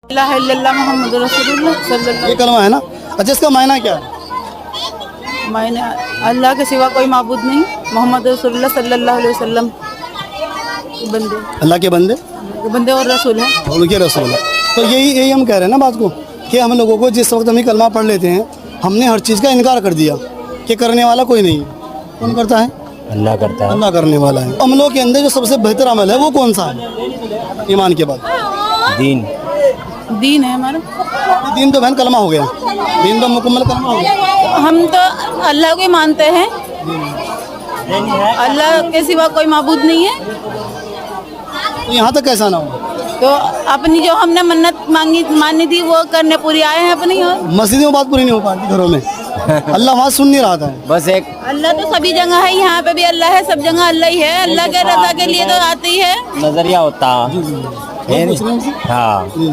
ला इलाहा इल्लल्लाह मुहम्मदुर रसूलुल्लाह सल्लल्लाहु ये कलमा है ना। अच्छा, इसका मायना क्या है? मैंने अल्लाह के सिवा कोई माबूद नहीं, मोहम्मद रसूलुल्लाह सल्लल्लाहु अलैहि वसल्लम बंदे अल्लाह के बंदे बंदे और रसूल हैं। और उनके रसूल है। तो यही हम कह रहे हैं ना बात को, कि हम लोगों को जिस वक्त हम ये कलमा पढ़ लेते हैं, हमने हर चीज़ का इनकार कर दिया कि करने वाला कोई नहीं है। कौन करता है? अल्लाह करता है। अल्लाह करने वाला है। अमलों के अंदर जो सबसे बेहतर अमल है वो कौन सा है ईमान के बाद? दीन। दीन है हमारा। दीन तो बहन कलमा हो गया, दीन तो मुकम्मल कलमा हो गया। हम तो अल्लाह को ही मानते हैं, अल्लाह के सिवा कोई माबूद नहीं है। तो यहाँ तक कैसा ना हो? तो अपनी जो हमने मन्नत मानी थी वो करने पूरी आए हैं अपनी। और मस्जिद में बात पूरी नहीं हो पाती, घरों में अल्लाह वहाँ सुन नहीं रहा था। बस एक अल्लाह तो सभी जगह है, यहाँ पे भी अल्लाह है, सब जगह अल्लाह ही है। अल्लाह के रजा के लिए तो आती है। नजरिया होता है। मुस्लिम से हाँ।